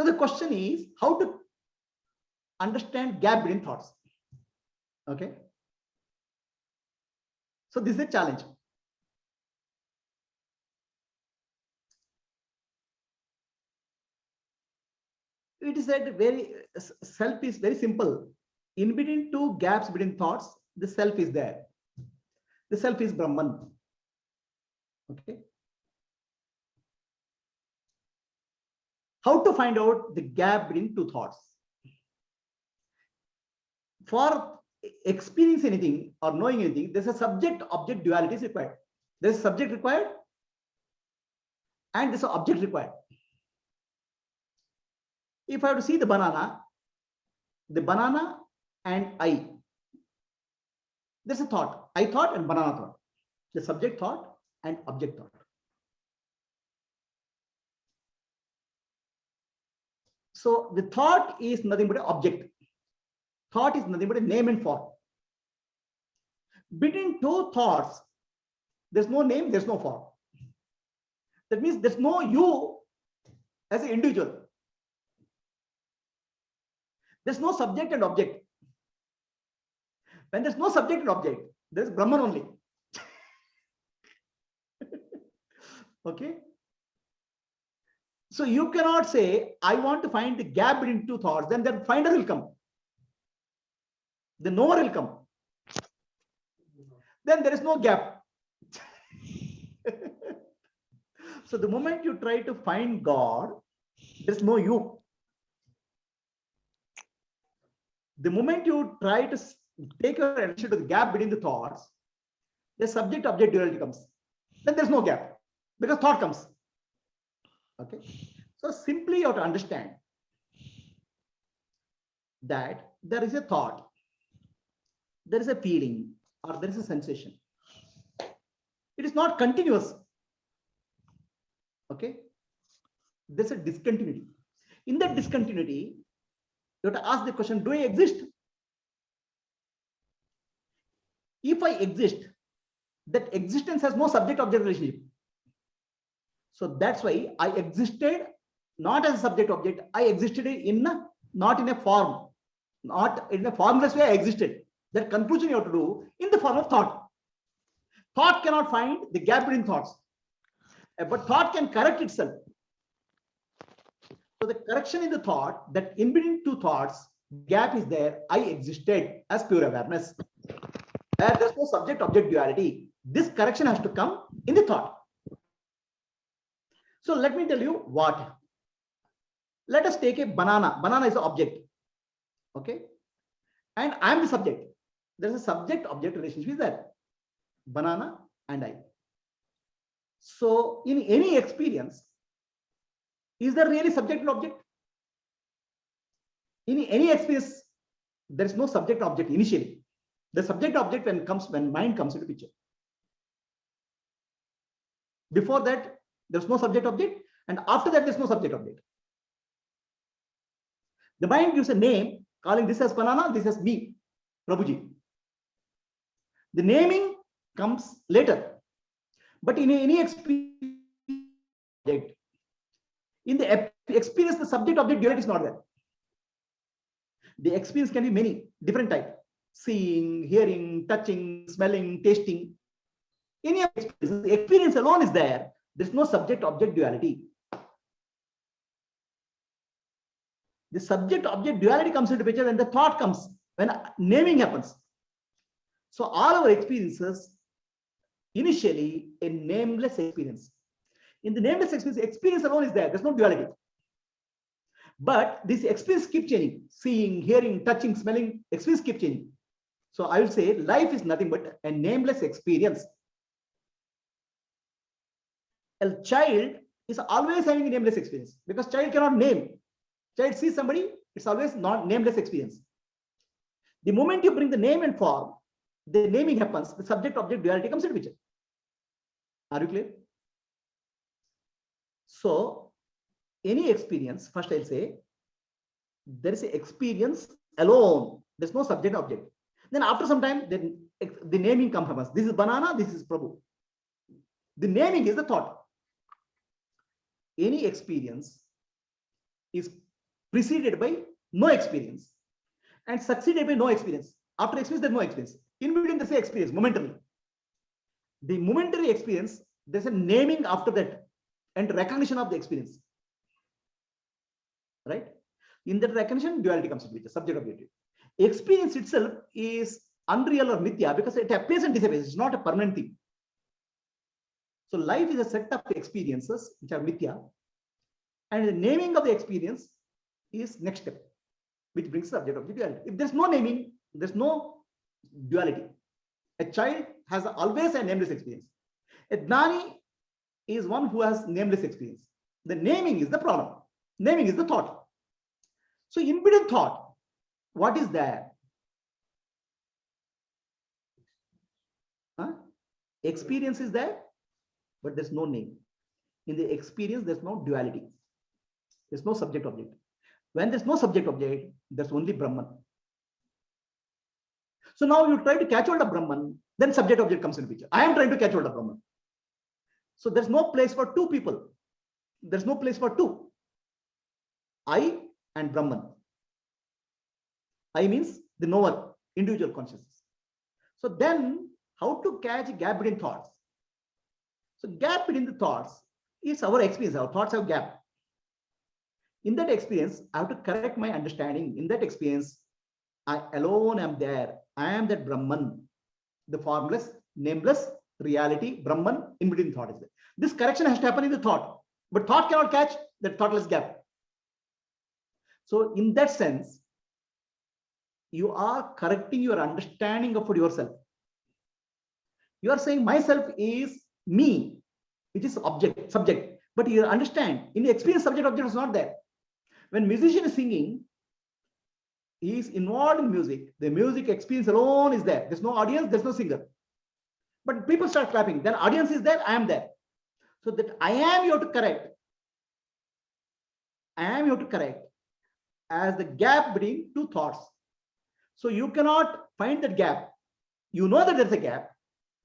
So the question is how to understand gap between thoughts. Okay. So this is a challenge. It is that very self is very simple. In between two gaps between thoughts, the self is there. The self is Brahman. Okay. How to find out the gap between two thoughts? For experiencing anything or knowing anything, there's a subject-object duality is required. There's a subject required and there's an object required. If I have to see the banana and I, there's a thought. I thought and banana thought. The subject thought and object thought. So the thought is nothing but an object. Thought is nothing but a name and form. Between two thoughts, there's no name, there's no form. That means there's no you as an individual. There's no subject and object. When there's no subject and object, there's Brahman only. Okay. So you cannot say, I want to find the gap between two thoughts, then the finder will come. The knower will come. Then there is no gap. So the moment you try to find God, there's no you. The moment you try to take your attention to the gap between the thoughts, the subject-object duality comes. Then there's no gap because thought comes. Okay. So simply you have to understand that there is a thought, there is a feeling, or there is a sensation. It is not continuous. Okay. There's a discontinuity. In that discontinuity, you have to ask the question, do I exist? If I exist, that existence has no subject-object relationship. So that's why I existed not as a subject-object. I existed not in a form, not in a formless way. I existed. That conclusion you have to do in the form of thought. Thought cannot find the gap between thoughts, but thought can correct itself. So the correction in the thought, that in between two thoughts, gap is there. I existed as pure awareness. There's no subject-object duality. This correction has to come in the thought. So let me tell you what. Let us take a banana. Banana is the object. Okay. And I am the subject. There's a subject-object relationship there. Banana and I. So in any experience, is there really subject and object? In any experience, there is no subject and object initially. The subject object when mind comes into picture. Before that, there's no subject object, and after that, there's no subject object. The mind gives a name, calling this as banana, this as me, Prabhuji. The naming comes later. But in any experience, in the experience, the subject object duality is not there. The experience can be many different types: seeing, hearing, touching, smelling, tasting. Any experience, the experience alone is there. There's no subject-object duality. The subject-object duality comes into picture when the thought comes, when naming happens. So all our experiences, initially a nameless experience. In the nameless experience alone is there. There's no duality. But this experience keeps changing. Seeing, hearing, touching, smelling, experience keep changing. So I would say life is nothing but a nameless experience. A child is always having a nameless experience because child cannot name. Child sees somebody, it's always not nameless experience. The moment you bring the name and form, the naming happens, the subject-object duality comes into picture. Are you clear? So any experience, first I'll say, there is an experience alone. There's no subject-object. Then after some time, then the naming comes. This is banana, this is Prabhu. The naming is the thought. Any experience is preceded by no experience, and succeeded by no experience. After experience, there's no experience. In between, there's an experience, momentary. The momentary experience, there's a naming after that and recognition of the experience. Right? In that recognition, duality comes into it, subject object. Experience itself is unreal or mithya because it appears and disappears. It's not a permanent thing. So life is a set of experiences which are mithya, and the naming of the experience is next step, which brings subject object duality. If there's no naming, there's no duality. A child has always a nameless experience. A gnani is one who has nameless experience. The naming is the problem. Naming is the thought. So in between thought, what is there? Experience is there, but there's no name. In the experience, there's no duality. There's no subject object. When there's no subject object, there's only Brahman. So now you try to catch hold of Brahman, then subject object comes in picture. I am trying to catch hold of Brahman. So there's no place for two people. There's no place for two. I and Brahman. I means the knower, individual consciousness. So then how to catch a gap between thoughts? So gap between the thoughts is our experience. Our thoughts have gap. In that experience, I have to correct my understanding. In that experience, I alone am there. I am that Brahman, the formless, nameless reality, Brahman, in between thought is there. This correction has to happen in the thought, but thought cannot catch that thoughtless gap. So in that sense, you are correcting your understanding of yourself. You are saying myself is me, which is object, subject. But you understand, in the experience, subject object is not there. When musician is singing, he is involved in music. The music experience alone is there. There's no audience, there's no singer. But people start clapping. Then audience is there, I am there. So that I am here to correct. I am here to correct as the gap between two thoughts. So you cannot find that gap. You know that there's a gap.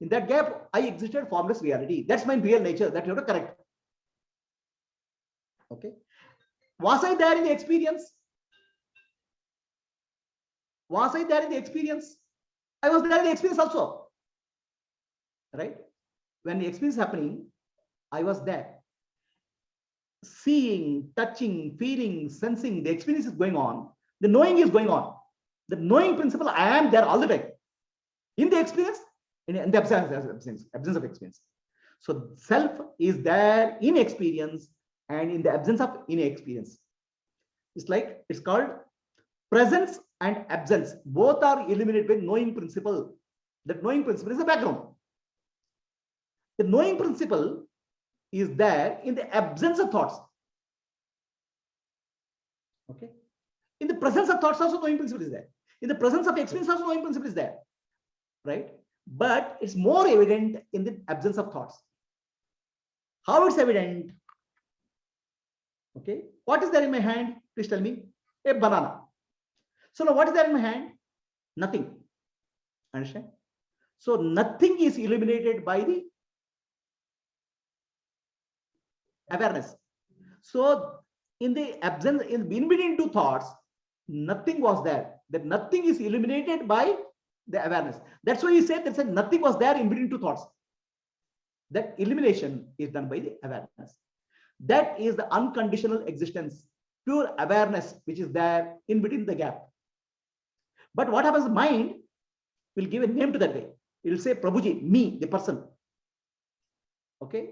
In that gap, I existed formless reality. That's my real nature that you have to correct. Okay. Was I there in the experience? Was I there in the experience? I was there in the experience also. Right? When the experience is happening, I was there. Seeing, touching, feeling, sensing, the experience is going on. The knowing is going on. The knowing principle, I am there all the time. In the experience, in the absence of experience. So self is there in experience and in the absence of inexperience. It's like, it's called presence and absence. Both are eliminated by knowing principle. That knowing principle is the background. The knowing principle is there in the absence of thoughts. Okay. In the presence of thoughts also knowing principle is there. In the presence of experience also knowing principle is there. Right? But it's more evident in the absence of thoughts. How it's evident? Okay. What is there in my hand? Please tell me. A banana. So now what is there in my hand? Nothing. Understand? So nothing is illuminated by the awareness. So in the absence, in between two thoughts, nothing was there. That nothing is illuminated by the awareness. That's why he said that nothing was there in between two thoughts. That elimination is done by the awareness. That is the unconditional existence, pure awareness, which is there in between the gap. But what happens? Mind will give a name to that way. It will say Prabhuji, me, the person. Okay.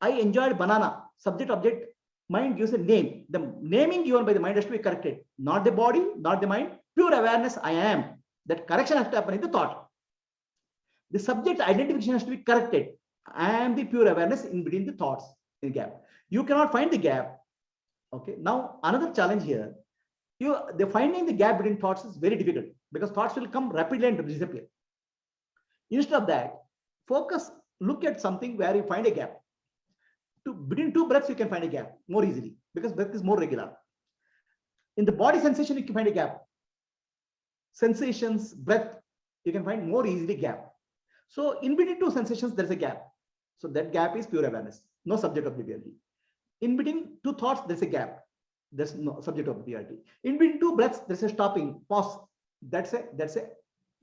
I enjoyed banana. Subject, object, mind gives a name. The naming given by the mind has to be corrected. Not the body, not the mind. Pure awareness, I am. That correction has to happen in the thought. The subject identification has to be corrected. I am the pure awareness in between the thoughts in the gap. You cannot find the gap. Okay. Now another challenge here. The finding the gap between thoughts is very difficult because thoughts will come rapidly and disappear. Instead of that, focus, look at something where you find a gap. Between two breaths, you can find a gap more easily because breath is more regular. In the body sensation, you can find a gap. Sensations, breath, you can find more easily gap. So in between two sensations, there's a gap. So that gap is pure awareness, no subject of reality. In between two thoughts, there's a gap. There's no subject of duality. In between two breaths, there's a stopping, pause. That's a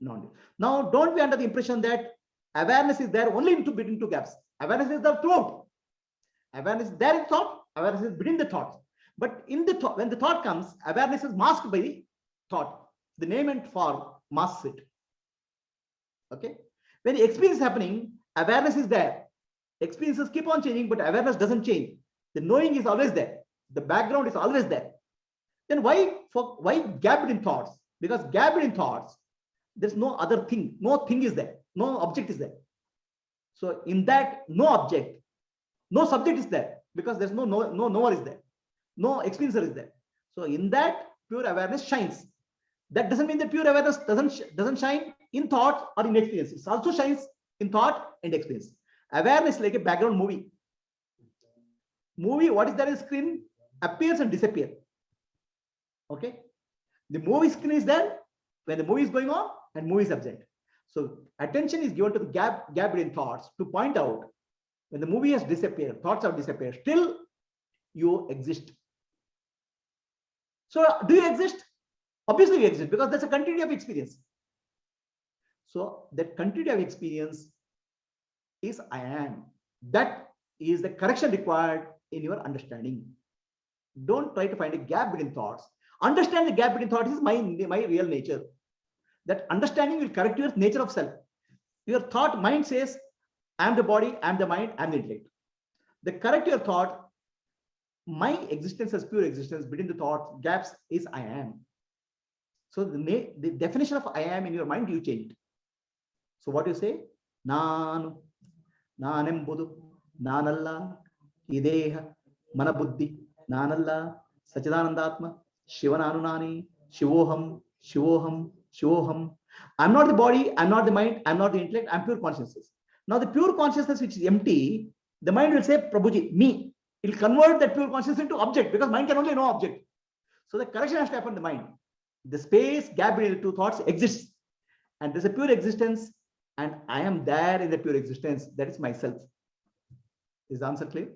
non-dual. Now, don't be under the impression that awareness is there only between two gaps. Awareness is there throughout. Awareness is there in thought. Awareness is between the thoughts. But in the thought, when the thought comes, awareness is masked by the thought. The name and form masks it. Okay. When the experience is happening, awareness is there. Experiences keep on changing, but awareness doesn't change. The knowing is always there. The background is always there. Then why gap between thoughts? Because gap between thoughts, there's no other thing. No thing is there. No object is there. So in that no object, no subject is there, because there's no knower is there. No experiencer is there. So in that, pure awareness shines. That doesn't mean that pure awareness doesn't shine in thought or in experience. It also shines in thought and experience. Awareness is like a background movie. Movie, what is there in screen? Appears and disappears. Okay. The movie screen is there when the movie is going on and movie is absent. So attention is given to the gap between thoughts to point out when the movie has disappeared, thoughts have disappeared, still you exist. So do you exist? Obviously you exist, because that's a continuity of experience. So that continuity of experience is I am. That is the correction required in your understanding. Don't try to find a gap between thoughts. Understand the gap between thoughts is my real nature. That understanding will correct your nature of self. Your thought mind says, I am the body, I am the mind, I am the intellect. The correct your thought, my existence as pure existence between the thought gaps is I am. So the definition of I am in your mind, you change it. So what you say? Nanu, nanembudu, nanalla, ideha, manabuddhi, nanalla, sachidanandatma, shivananunani, shivoham, shivoham, shivoham. I'm not the body, I'm not the mind, I'm not the intellect, I'm pure consciousness. Now the pure consciousness which is empty, the mind will say, Prabhuji, me. It will convert that pure consciousness into object, because mind can only know object. So the correction has to happen in the mind. The space gap between the two thoughts exists, and there's a pure existence, and I am there in the pure existence. That is myself. Is the answer clear?